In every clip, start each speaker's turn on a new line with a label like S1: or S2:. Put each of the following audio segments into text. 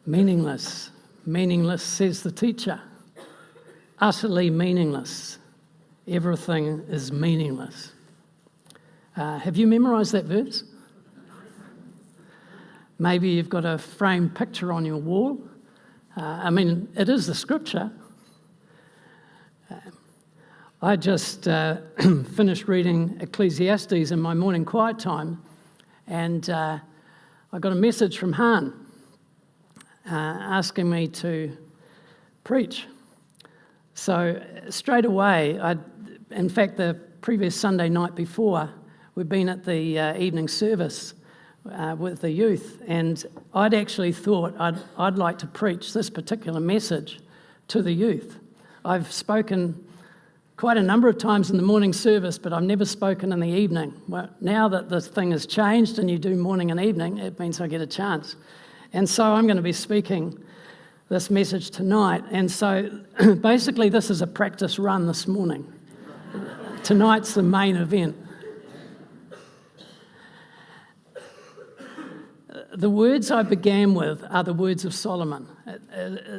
S1: Meaningless. Meaningless, says the teacher. Utterly meaningless. Everything is meaningless. Have you memorised that verse? Maybe you've got a framed picture on your wall. It is the scripture. I just finished reading Ecclesiastes in my morning quiet time, and I got a message from Han asking me to preach. So straight away, in fact, the previous Sunday night before, we'd been at the evening service with the youth, and I'd actually thought I'd like to preach this particular message to the youth. I've spoken quite a number of times in the morning service, but I've never spoken in the evening. Well, now that this thing has changed and you do morning and evening, it means I get a chance. And so I'm going to be speaking this message tonight. And so basically this is a practice run this morning. Tonight's the main event. The words I began with are the words of Solomon.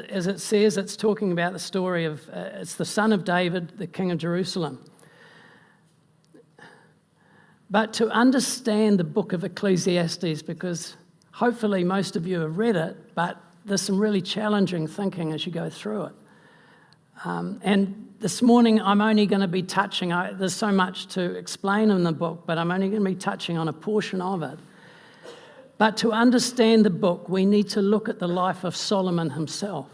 S1: As it says, it's talking about the story of, it's the son of David, the king of Jerusalem. But to understand the book of Ecclesiastes, because hopefully most of you have read it, but there's some really challenging thinking as you go through it. And this morning I'm only going to be touching, there's so much to explain in the book, but I'm only going to be touching on a portion of it. But to understand the book, we need to look at the life of Solomon himself.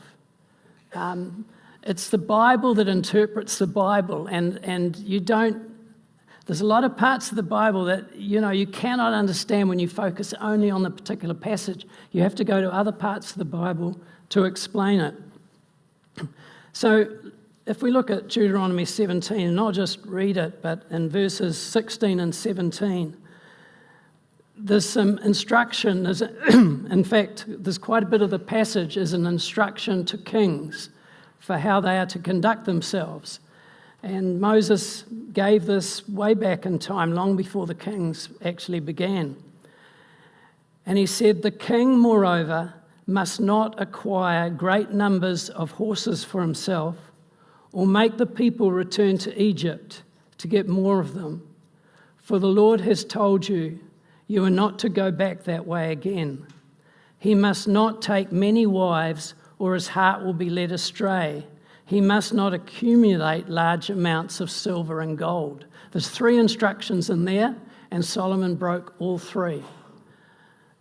S1: It's the Bible that interprets the Bible, and you don't. There's a lot of parts of the Bible that you cannot understand when you focus only on the particular passage. You have to go to other parts of the Bible to explain it. So, if we look at Deuteronomy 17, and I'll just read it, but in verses 16 and 17. There's some instruction, in fact, there's quite a bit of the passage is an instruction to kings for how they are to conduct themselves. And Moses gave this way back in time, long before the kings actually began. And he said, "The king, moreover, must not acquire great numbers of horses for himself, or make the people return to Egypt to get more of them. For the Lord has told you, you are not to go back that way again. He must not take many wives, or his heart will be led astray. He must not accumulate large amounts of silver and gold." There's 3 instructions in there, and Solomon broke all 3.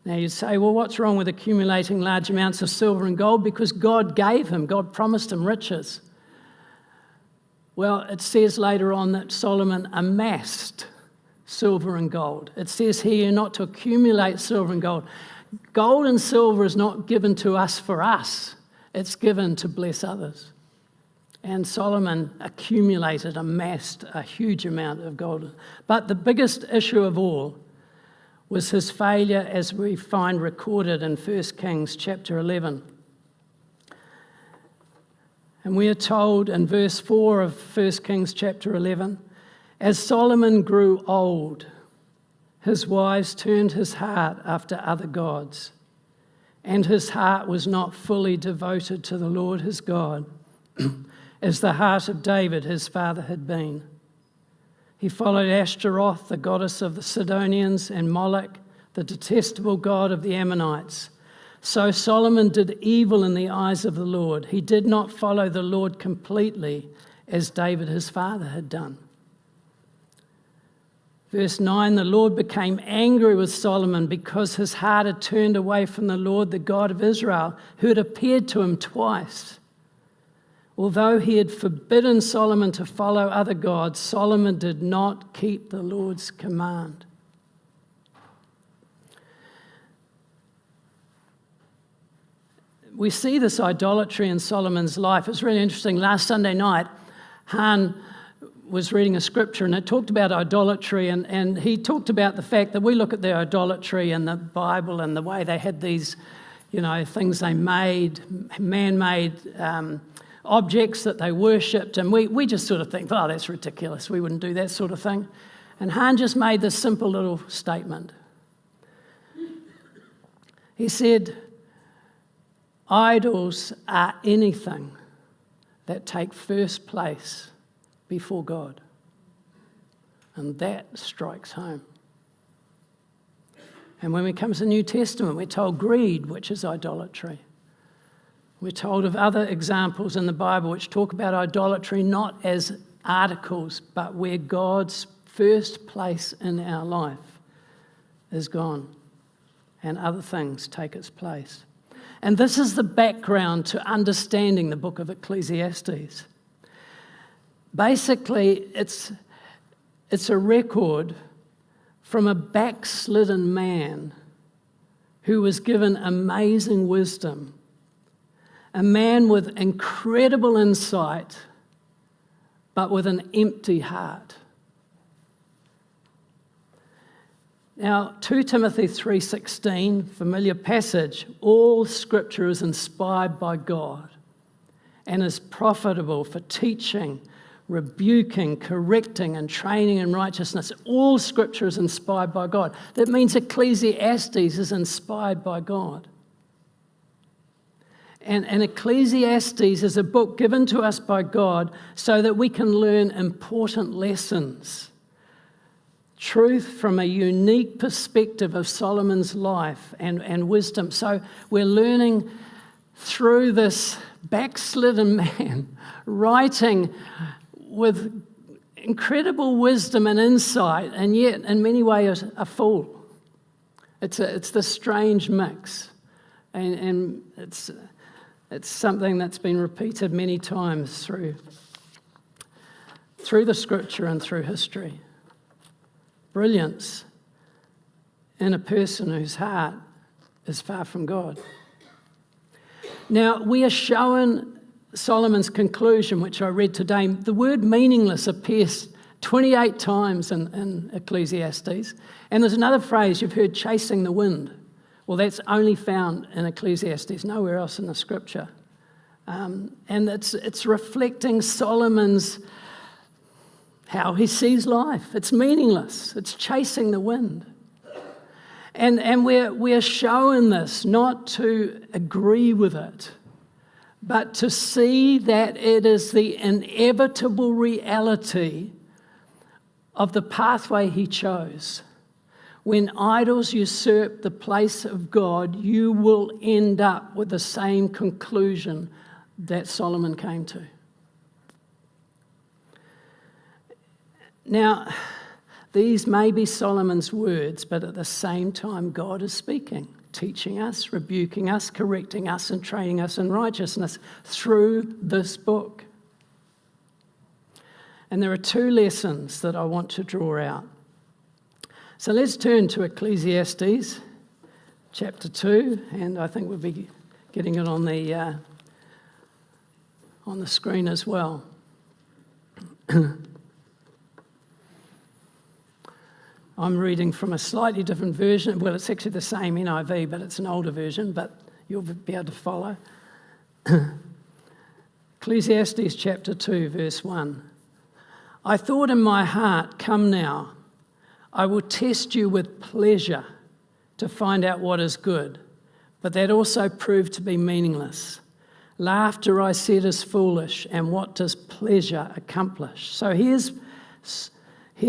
S1: Now you'd say, well, what's wrong with accumulating large amounts of silver and gold? Because God promised him riches. Well, it says later on that Solomon amassed silver and gold. It says here not to accumulate silver and gold. Gold and silver is not given to us for us. It's given to bless others. And Solomon amassed a huge amount of gold. But the biggest issue of all was his failure, as we find recorded in 1 Kings chapter 11. And we are told in verse 4 of 1 Kings chapter 11, "As Solomon grew old, his wives turned his heart after other gods, and his heart was not fully devoted to the Lord his God, as the heart of David his father had been. He followed Ashtaroth, the goddess of the Sidonians, and Moloch, the detestable god of the Ammonites. So Solomon did evil in the eyes of the Lord. He did not follow the Lord completely, as David his father had done." Verse 9, "The Lord became angry with Solomon because his heart had turned away from the Lord, the God of Israel, who had appeared to him twice. Although he had forbidden Solomon to follow other gods, Solomon did not keep the Lord's command." We see this idolatry in Solomon's life. It's really interesting. Last Sunday night, Han was reading a scripture and it talked about idolatry, and he talked about the fact that we look at their idolatry in the Bible and the way they had these, things they made, man-made objects that they worshipped, and we just sort of think, oh, that's ridiculous, we wouldn't do that sort of thing. And Han just made this simple little statement. He said, Idols are anything that take first place before God. And that strikes home. And when we come to the New Testament, we're told greed, which is idolatry. We're told of other examples in the Bible which talk about idolatry not as articles, but where God's first place in our life is gone and other things take its place. And this is the background to understanding the book of Ecclesiastes. Basically, it's a record from a backslidden man who was given amazing wisdom, a man with incredible insight, but with an empty heart. Now, 2 Timothy 3:16, familiar passage, all scripture is inspired by God and is profitable for teaching, rebuking, correcting, and training in righteousness. All scripture is inspired by God. That means Ecclesiastes is inspired by God. And Ecclesiastes is a book given to us by God so that we can learn important lessons. Truth from a unique perspective of Solomon's life and wisdom. So we're learning through this backslidden man writing with incredible wisdom and insight, and yet in many ways a fool. It's this strange mix, and it's something that's been repeated many times through the scripture and through history. Brilliance in a person whose heart is far from God. Now, we are shown Solomon's conclusion, which I read today. The word meaningless appears 28 times in Ecclesiastes. And there's another phrase you've heard, chasing the wind. Well, that's only found in Ecclesiastes, nowhere else in the scripture. And it's reflecting Solomon's how he sees life. It's meaningless. It's chasing the wind. And we're shown this not to agree with it, but to see that it is the inevitable reality of the pathway he chose. When idols usurp the place of God, you will end up with the same conclusion that Solomon came to. Now, these may be Solomon's words, but at the same time, God is speaking, teaching us, rebuking us, correcting us, and training us in righteousness through this book. And there are two lessons that I want to draw out. So let's turn to Ecclesiastes chapter 2, and I think we'll be getting it on the screen as well. I'm reading from a slightly different version. Well, it's actually the same NIV, but it's an older version, but you'll be able to follow. Ecclesiastes chapter 2, verse 1. I thought in my heart, come now, I will test you with pleasure to find out what is good. But that also proved to be meaningless. Laughter, I said, is foolish, and what does pleasure accomplish? So here's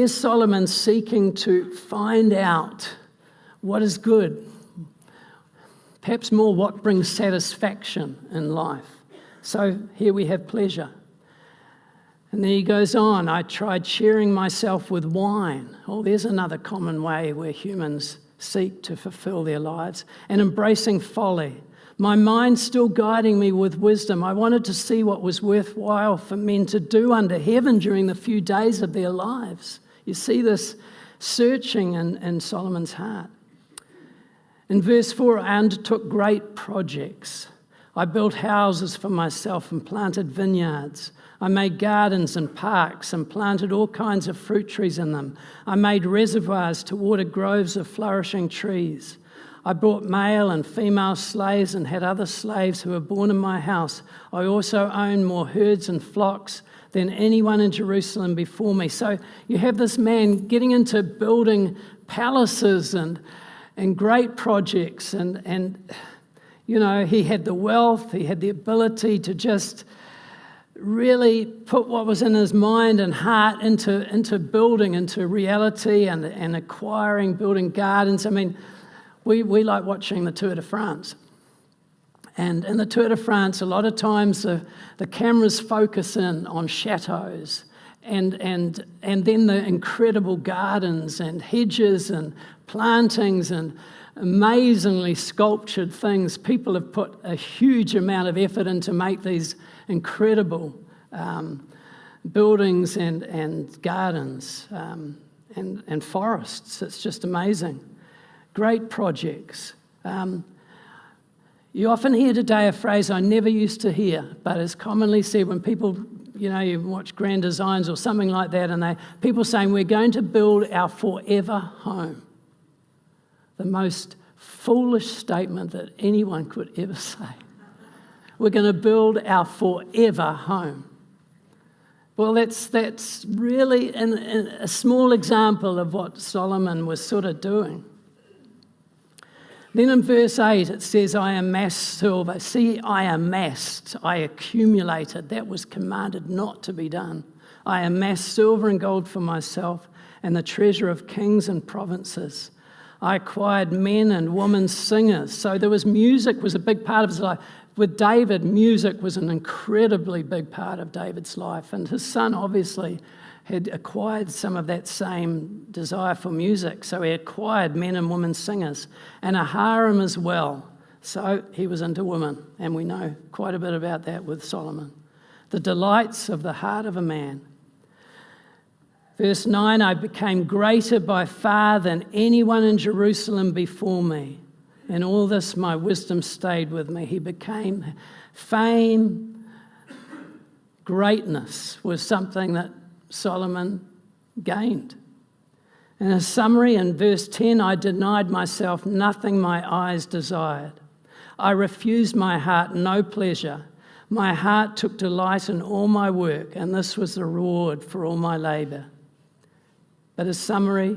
S1: Solomon seeking to find out what is good, perhaps more what brings satisfaction in life. So here we have pleasure. And then he goes on, I tried cheering myself with wine. Oh, there's another common way where humans seek to fulfill their lives. And embracing folly. My mind still guiding me with wisdom. I wanted to see what was worthwhile for men to do under heaven during the few days of their lives. You see this searching in Solomon's heart. In verse 4, I undertook great projects. I built houses for myself and planted vineyards. I made gardens and parks and planted all kinds of fruit trees in them. I made reservoirs to water groves of flourishing trees. I brought male and female slaves and had other slaves who were born in my house. I also owned more herds and flocks than anyone in Jerusalem before me. So you have this man getting into building palaces and great projects. And You know, he had the wealth, he had the ability to just really put what was in his mind and heart into building, into reality and acquiring, building gardens. I mean, we like watching the Tour de France. And in the Tour de France, a lot of times the cameras focus in on chateaus and then the incredible gardens and hedges and plantings and amazingly sculptured things. People have put a huge amount of effort in to make these incredible buildings and gardens and forests. It's just amazing. Great projects. You often hear today a phrase I never used to hear, but is commonly said when people, you know, you watch Grand Designs or something like that, and people saying, we're going to build our forever home. The most foolish statement that anyone could ever say. We're going to build our forever home. Well, that's really a small example of what Solomon was sort of doing. Then in verse 8 it says, I amassed silver. See, I amassed, I accumulated. That was commanded not to be done. I amassed silver and gold for myself and the treasure of kings and provinces. I acquired men and women singers. So there was music was a big part of his life. With David, music was an incredibly big part of David's life. And his son obviously had acquired some of that same desire for music. So he acquired men and women singers and a harem as well. So he was into women. And we know quite a bit about that with Solomon. The delights of the heart of a man. Verse 9, I became greater by far than anyone in Jerusalem before me. In all this, my wisdom stayed with me. He became fame, greatness was something that Solomon gained. In a summary, in verse 10, I denied myself nothing my eyes desired. I refused my heart no pleasure. My heart took delight in all my work, and this was the reward for all my labour. But a summary,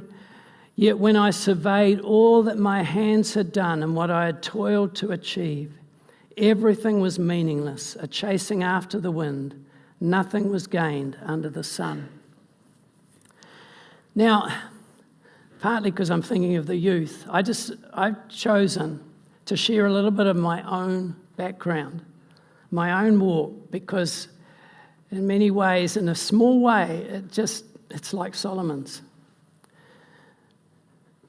S1: yet when I surveyed all that my hands had done and what I had toiled to achieve, everything was meaningless, a chasing after the wind. Nothing was gained under the sun. Now, partly because I'm thinking of the youth, I've chosen to share a little bit of my own background, my own walk, because in many ways, in a small way, it's like Solomon's.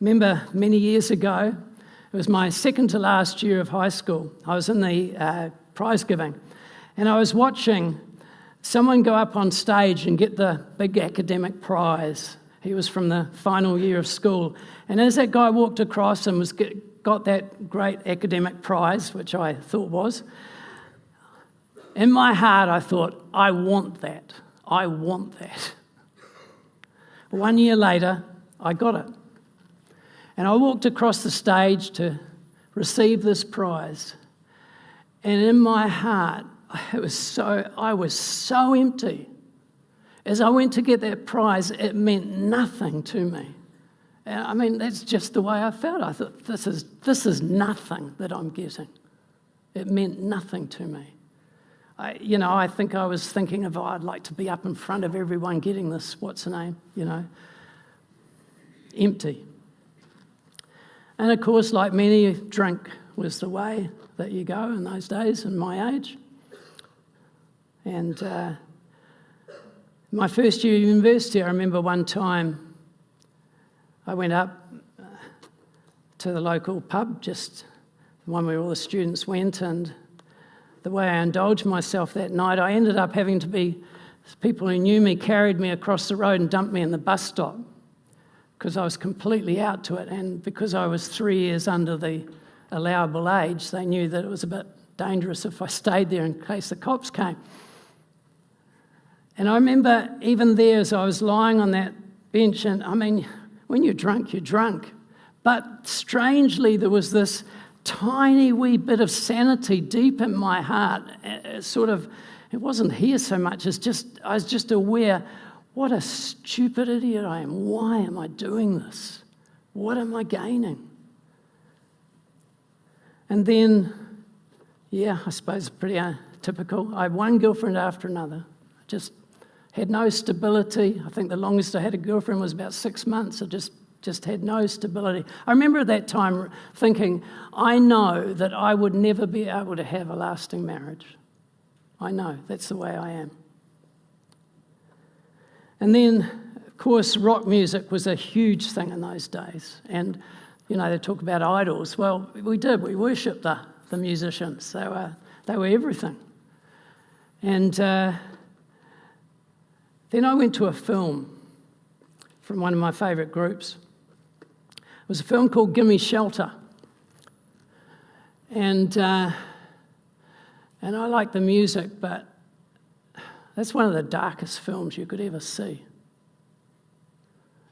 S1: Remember, many years ago, it was my second to last year of high school. I was in the prize giving, and I was watching someone go up on stage and get the big academic prize. He was from the final year of school. And as that guy walked across and got that great academic prize, which I thought was, in my heart I thought, I want that. I want that. 1 year later, I got it. And I walked across the stage to receive this prize. And in my heart, I was so empty. As I went to get that prize, it meant nothing to me. I mean, that's just the way I felt. I thought, this is nothing that I'm getting. It meant nothing to me. I think I was thinking of, I'd like to be up in front of everyone getting this, what's the name, empty. And of course, like many, drink was the way that you go in those days, in my age. And my first year of university, I remember one time I went up to the local pub, just the one where all the students went, and the way I indulged myself that night, I ended up having to be, people who knew me carried me across the road and dumped me in the bus stop because I was completely out to it. And because I was 3 years under the allowable age, they knew that it was a bit dangerous if I stayed there in case the cops came. And I remember even there as I was lying on that bench, and I mean, when you're drunk, you're drunk. But strangely, there was this tiny wee bit of sanity deep in my heart. It wasn't here so much, I was just aware, what a stupid idiot I am. Why am I doing this? What am I gaining? And then Yeah, I suppose pretty typical. I had one girlfriend after another. Just had no stability. I think the longest I had a girlfriend was about 6 months. I just had no stability. I remember at that time thinking, I know that I would never be able to have a lasting marriage. I know, that's the way I am. And then, of course, rock music was a huge thing in those days. And, they talk about idols. Well, we did. We worshipped the musicians. They were everything. And then I went to a film from one of my favourite groups. It was a film called Gimme Shelter. And I like the music, but that's one of the darkest films you could ever see.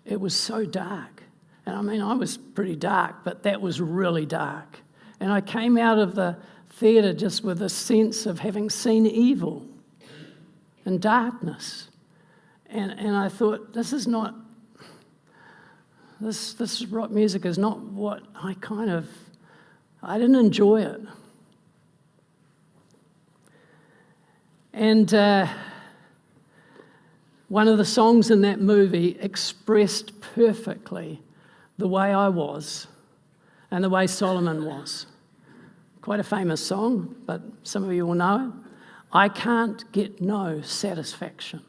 S1: It was so dark. And I mean, I was pretty dark, but that was really dark. And I came out of the theatre just with a sense of having seen evil and darkness. And I thought, this rock music is not what I didn't enjoy it. And one of the songs in that movie expressed perfectly the way I was and the way Solomon was. Quite a famous song, but some of you will know it. I can't get no satisfaction.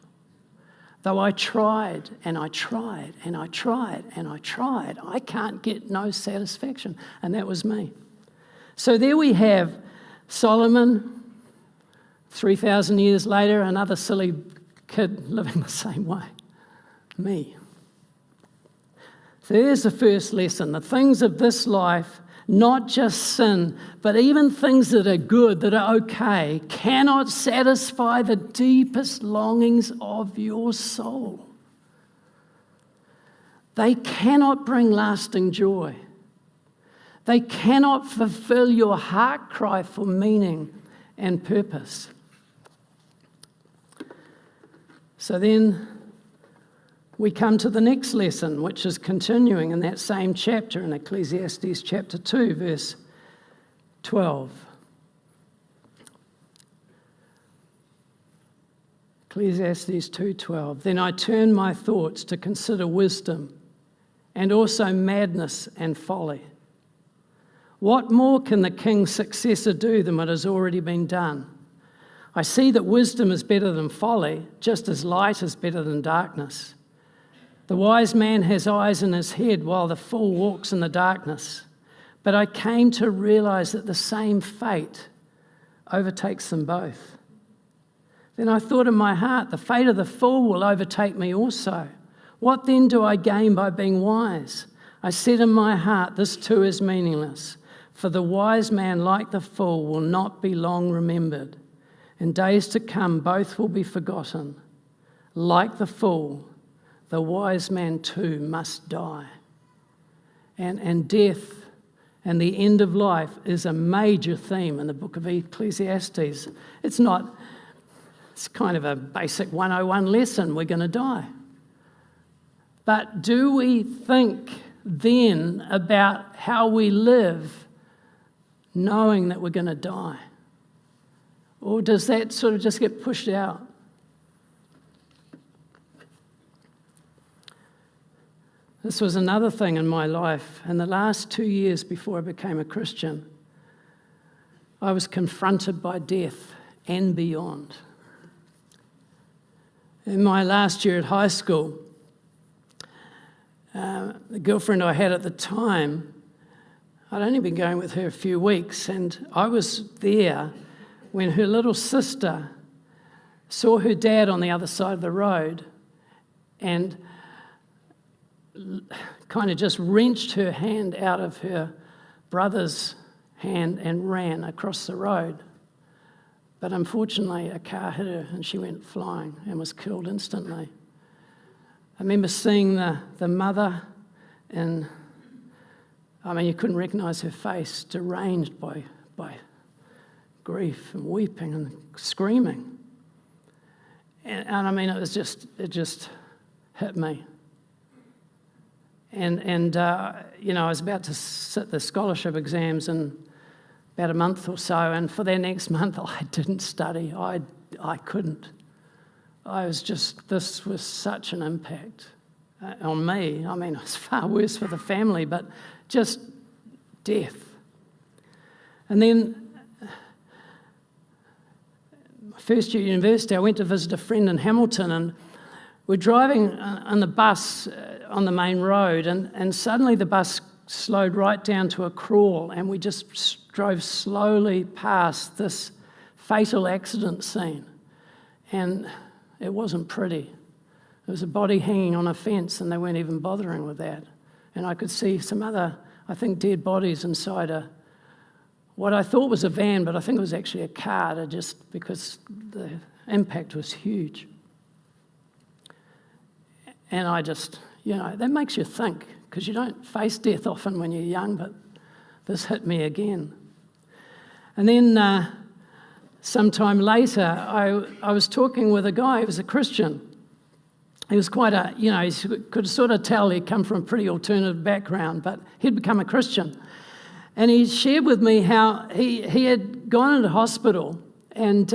S1: Though I tried and I tried and I tried and I tried, I can't get no satisfaction. And that was me. So there we have Solomon, 3,000 years later, another silly kid living the same way. Me. So there's the first lesson. The things of this life, not just sin, but even things that are good, that are okay, cannot satisfy the deepest longings of your soul. They cannot bring lasting joy. They cannot fulfill your heart cry for meaning and purpose. So then we come to the next lesson, which is continuing in that same chapter in Ecclesiastes chapter 2, verse 12. Ecclesiastes 2:12. Then I turn my thoughts to consider wisdom and also madness and folly. What more can the king's successor do than what has already been done? I see that wisdom is better than folly, just as light is better than darkness. The wise man has eyes in his head while the fool walks in the darkness. But I came to realize that the same fate overtakes them both. Then I thought in my heart, the fate of the fool will overtake me also. What then do I gain by being wise? I said in my heart, this too is meaningless. For the wise man, like the fool, will not be long remembered. In days to come, both will be forgotten. Like the fool, the wise man too must die. And death and the end of life is a major theme in the book of Ecclesiastes. It's kind of a basic 101 lesson. We're going to die. But do we think then about how we live knowing that we're going to die? Or does that sort of just get pushed out? This was another thing in my life. In the last 2 years before I became a Christian, I was confronted by death and beyond. In my last year at high school, the girlfriend I had at the time, I'd only been going with her a few weeks, and I was there when her little sister saw her dad on the other side of the road and kind of just wrenched her hand out of her brother's hand and ran across the road. But unfortunately, a car hit her and she went flying and was killed instantly. I remember seeing the mother, and you couldn't recognise her face, deranged by grief and weeping and screaming. And it just hit me. And I was about to sit the scholarship exams, and about a month or so, and for that next month I didn't study. I couldn't. This was such an impact on me. I mean, it was far worse for the family, but just death. And then, first year at university, I went to visit a friend in Hamilton, and we're driving on the bus on the main road, and suddenly the bus slowed right down to a crawl, and we just drove slowly past this fatal accident scene. And it wasn't pretty. There was a body hanging on a fence, and they weren't even bothering with that. And I could see some other, I think, dead bodies inside what I thought was a van, but I think it was actually a car, just because the impact was huge. And I just, that makes you think, because you don't face death often when you're young, but this hit me again. And then sometime later, I was talking with a guy who was a Christian. He was quite you could sort of tell he'd come from a pretty alternative background, but he'd become a Christian. And he shared with me how he had gone into hospital, and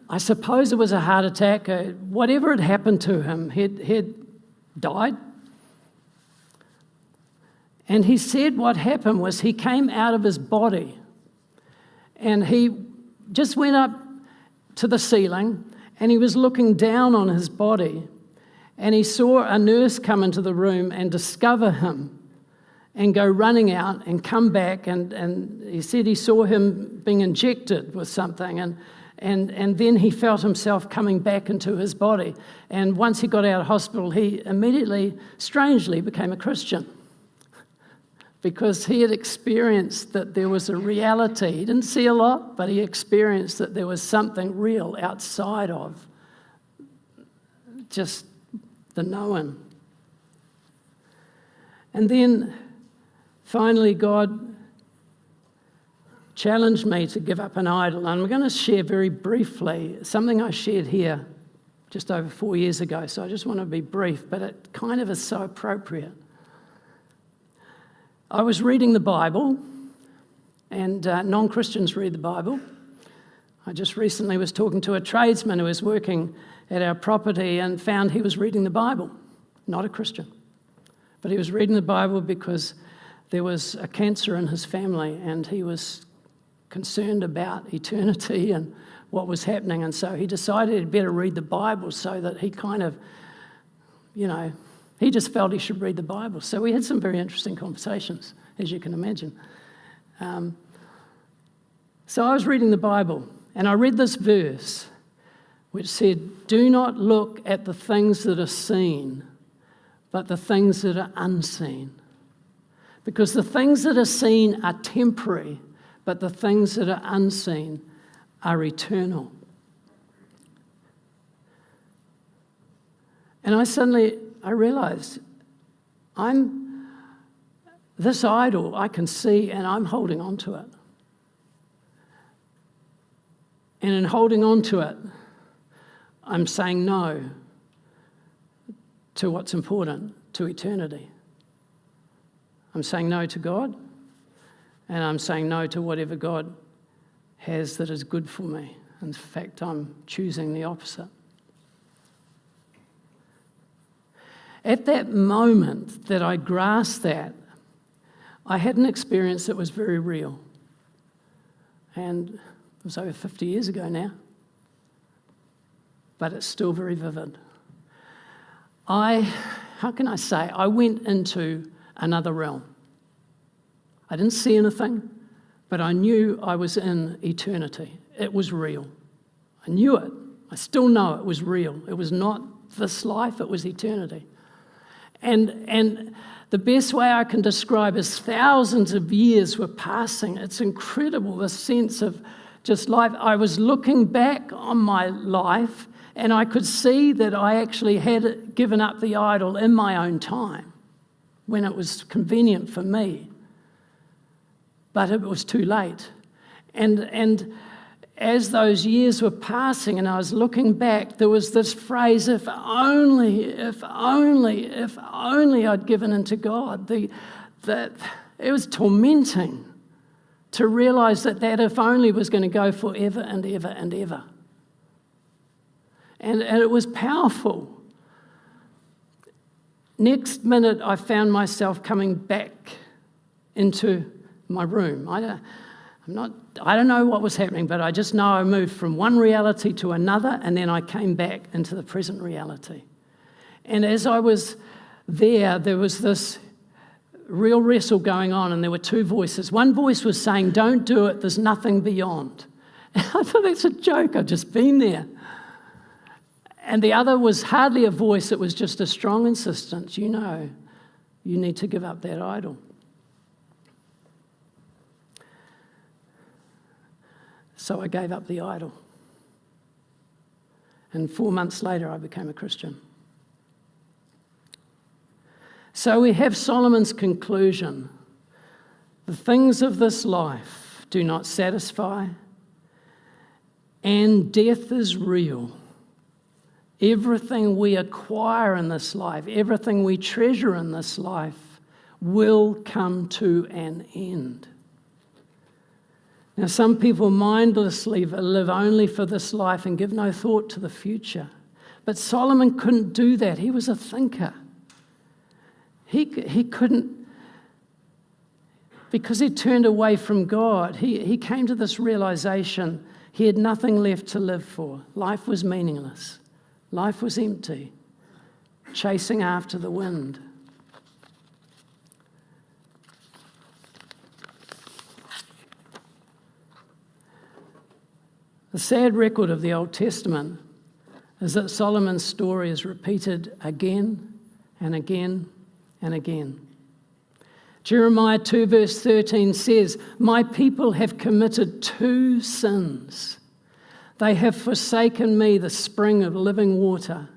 S1: I suppose it was a heart attack, whatever had happened to him, he'd died. And he said what happened was he came out of his body, and he just went up to the ceiling, and he was looking down on his body, and he saw a nurse come into the room and discover him and go running out and come back, and he said he saw him being injected with something, and then he felt himself coming back into his body. And once he got out of hospital, he immediately, strangely, became a Christian, because he had experienced that there was a reality. He didn't see a lot, but he experienced that there was something real outside of just the known. And then finally God challenged me to give up an idol. And I'm going to share very briefly something I shared here just over 4 years ago, so I just want to be brief, but it kind of is so appropriate. I was reading the Bible, and non-Christians read the Bible. I just recently was talking to a tradesman who was working at our property and found he was reading the Bible, not a Christian. But he was reading the Bible because there was a cancer in his family, and he was concerned about eternity and what was happening. And so he decided he'd better read the Bible, so that he kind of, he just felt he should read the Bible. So we had some very interesting conversations, as you can imagine. So I was reading the Bible, and I read this verse which said, "Do not look at the things that are seen, but the things that are unseen. Because the things that are seen are temporary, but the things that are unseen are eternal." And I realized this idol I can see, and I'm holding on to it. And in holding on to it, I'm saying no to what's important, to eternity. I'm saying no to God, and I'm saying no to whatever God has that is good for me. In fact, I'm choosing the opposite. At that moment that I grasped that, I had an experience that was very real. And it was over 50 years ago now, but it's still very vivid. I went into another realm. I didn't see anything, but I knew I was in eternity. It was real. I knew it. I still know it was real. It was not this life, it was eternity. And the best way I can describe is thousands of years were passing. It's incredible, the sense of just life. I was looking back on my life, and I could see that I actually had given up the idol in my own time when it was convenient for me. But it was too late. And as those years were passing and I was looking back, there was this phrase, if only I'd given into God. It It was tormenting to realize that if only was going to go forever and ever and ever. And it was powerful. Next minute, I found myself coming back into my room. I don't know what was happening, but I just know I moved from one reality to another, and then I came back into the present reality. And as I was there was this real wrestle going on, and there were two voices. One voice was saying, "Don't do it, there's nothing beyond." And I thought, that's a joke, I've just been there. And the other was hardly a voice, it was just a strong insistence, you need to give up that idol. So I gave up the idol. And 4 months later, I became a Christian. So we have Solomon's conclusion. The things of this life do not satisfy, and death is real. Everything we acquire in this life, everything we treasure in this life, will come to an end. Now, some people mindlessly live only for this life and give no thought to the future. But Solomon couldn't do that. He was a thinker. He couldn't, because he turned away from God, he came to this realization he had nothing left to live for. Life was meaningless. Life was empty, chasing after the wind. The sad record of the Old Testament is that Solomon's story is repeated again and again and again. Jeremiah 2 verse 13 says, "My people have committed two sins. They have forsaken me, the spring of living water,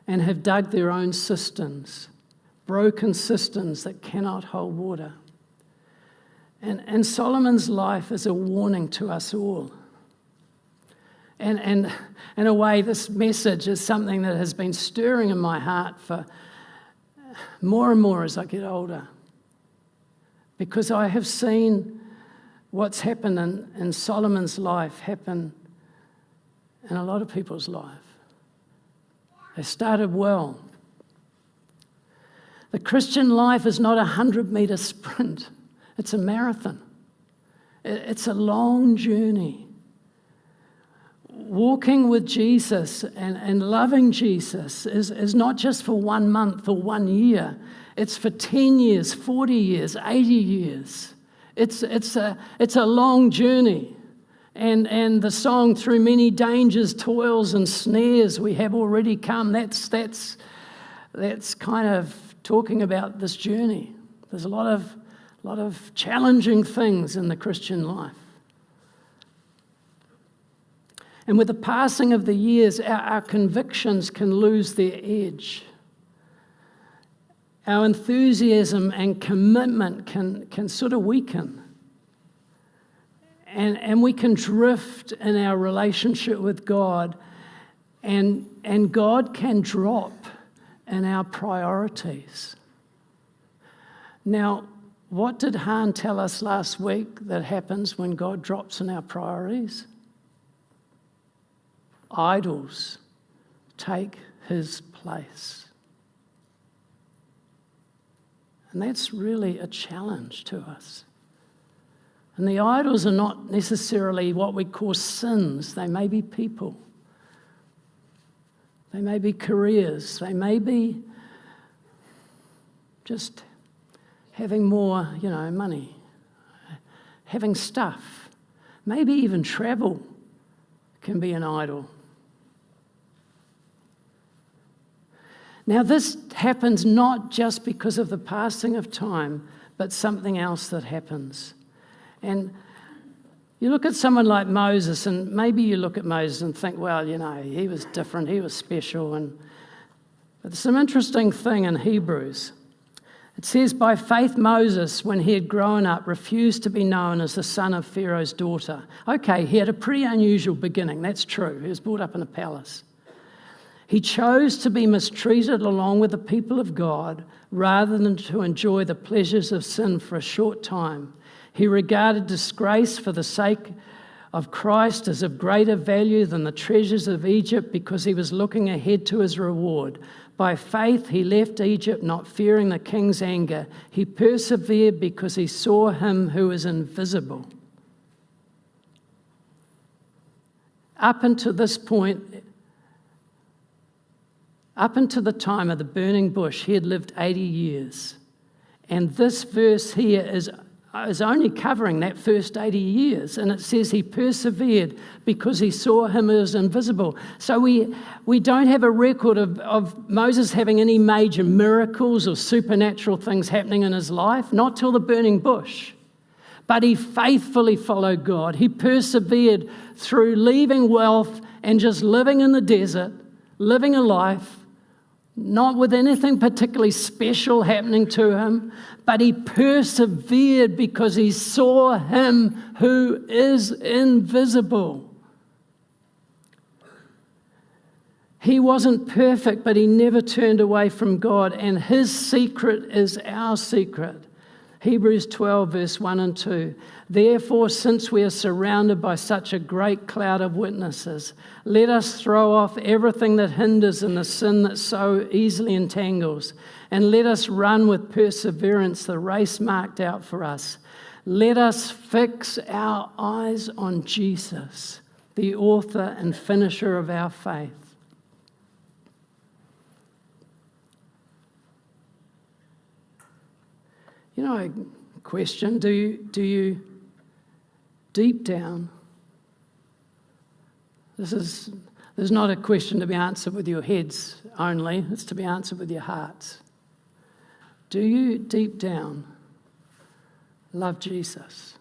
S1: and have dug their own cisterns, broken cisterns that cannot hold water." And Solomon's life is a warning to us all. And in a way, this message is something that has been stirring in my heart for more and more as I get older. Because I have seen what's happened in Solomon's life happen in a lot of people's life. They started well. The Christian life is not a 100-meter sprint. It's a marathon. It's a long journey. Walking with Jesus and loving Jesus is not just for 1 month or 1 year. It's for 10 years, 40 years, 80 years. It's a long journey. And the song, "Through many dangers, toils and snares we have already come," that's kind of talking about this journey. There's a lot of challenging things in the Christian life. And with the passing of the years, our convictions can lose their edge. Our enthusiasm and commitment can sort of weaken. And we can drift in our relationship with God, and God can drop in our priorities. Now, what did Han tell us last week that happens when God drops in our priorities? Idols take his place. And that's really a challenge to us. And the idols are not necessarily what we call sins. They may be people. They may be careers. They may be just having more, money, having stuff. Maybe even travel can be an idol. Now, this happens not just because of the passing of time, but something else that happens. And you look at someone like Moses, and maybe you look at Moses and think, well, he was different, he was special. But there's some interesting thing in Hebrews. It says, "By faith Moses, when he had grown up, refused to be known as the son of Pharaoh's daughter." Okay, he had a pretty unusual beginning, that's true. He was brought up in a palace. He chose to be mistreated along with the people of God rather than to enjoy the pleasures of sin for a short time. He regarded disgrace for the sake of Christ as of greater value than the treasures of Egypt because he was looking ahead to his reward. By faith, he left Egypt, not fearing the king's anger. He persevered because he saw him who is invisible. Up until this point, up until the time of the burning bush, he had lived 80 years. And this verse here is only covering that first 80 years. And it says he persevered because he saw him as invisible. So we don't have a record of Moses having any major miracles or supernatural things happening in his life, not till the burning bush. But he faithfully followed God. He persevered through leaving wealth and just living in the desert, living a life, not with anything particularly special happening to him, but he persevered because he saw him who is invisible. He wasn't perfect, but he never turned away from God, and his secret is our secret. Hebrews 12, verse 1 and 2. Therefore, since we are surrounded by such a great cloud of witnesses, let us throw off everything that hinders and the sin that so easily entangles, and let us run with perseverance the race marked out for us. Let us fix our eyes on Jesus, the author and finisher of our faith. You know, question, do you deep down, this is not a question to be answered with your heads only, it's to be answered with your hearts. Do you deep down love Jesus?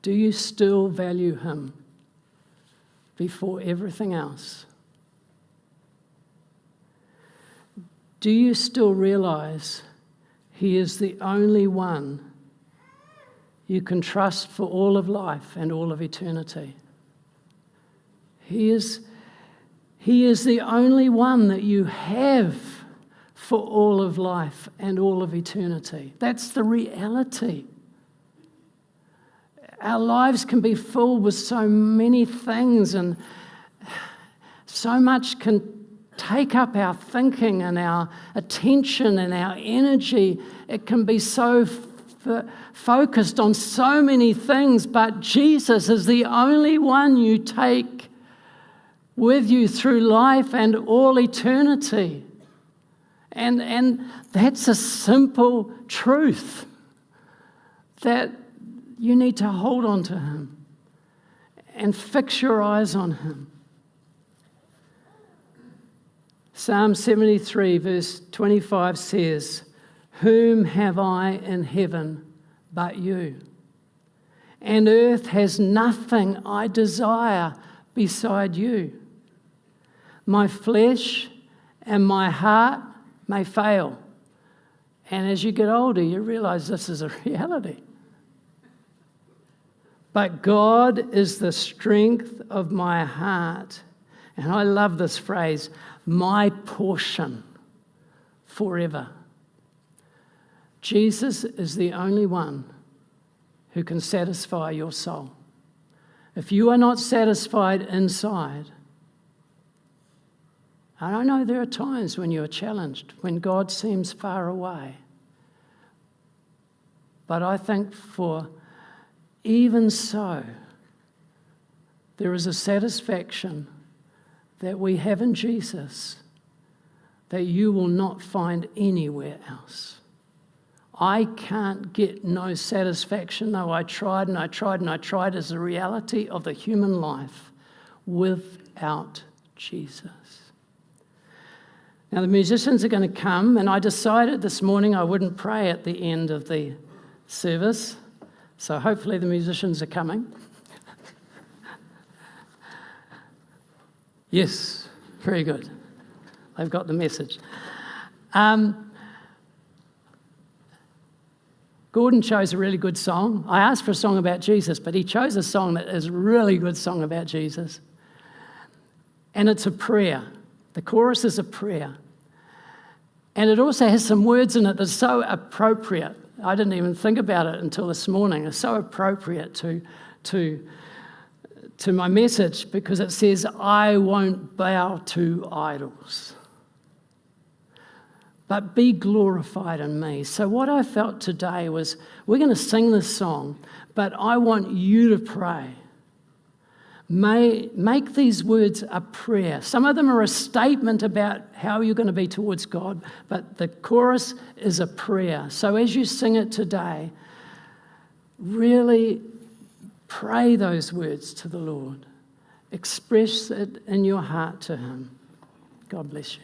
S1: Do you still value him before everything else? Do you still realize he is the only one you can trust for all of life and all of eternity? He is the only one that you have for all of life and all of eternity. That's the reality. Our lives can be filled with so many things, and so much can take up our thinking and our attention and our energy. It can be so focused on so many things, but Jesus is the only one you take with you through life and all eternity. And that's a simple truth that you need to hold on to him and fix your eyes on him. Psalm 73 verse 25 says, "Whom have I in heaven but you? And earth has nothing I desire beside you. My flesh and my heart may fail." And as you get older, you realize this is a reality. "But God is the strength of my heart." And I love this phrase, "my portion forever." Jesus is the only one who can satisfy your soul. If you are not satisfied inside, and I know there are times when you are challenged, when God seems far away, but I think for even so, there is a satisfaction that we have in Jesus that you will not find anywhere else. I can't get no satisfaction, though I tried and I tried and I tried, as the reality of the human life without Jesus. Now the musicians are going to come, and I decided this morning I wouldn't pray at the end of the service, so hopefully the musicians are coming. Yes, very good. They've got the message. Gordon chose a really good song. I asked for a song about Jesus, but he chose a song that is a really good song about Jesus. And it's a prayer. The chorus is a prayer. And it also has some words in it that are so appropriate. I didn't even think about it until this morning. It's so appropriate to my message because it says, I won't bow to idols, but be glorified in me. So what I felt today was, we're going to sing this song, but I want you to pray. Make these words a prayer. Some of them are a statement about how you're going to be towards God, but the chorus is a prayer. So as you sing it today, really pray those words to the Lord. Express it in your heart to Him. God bless you.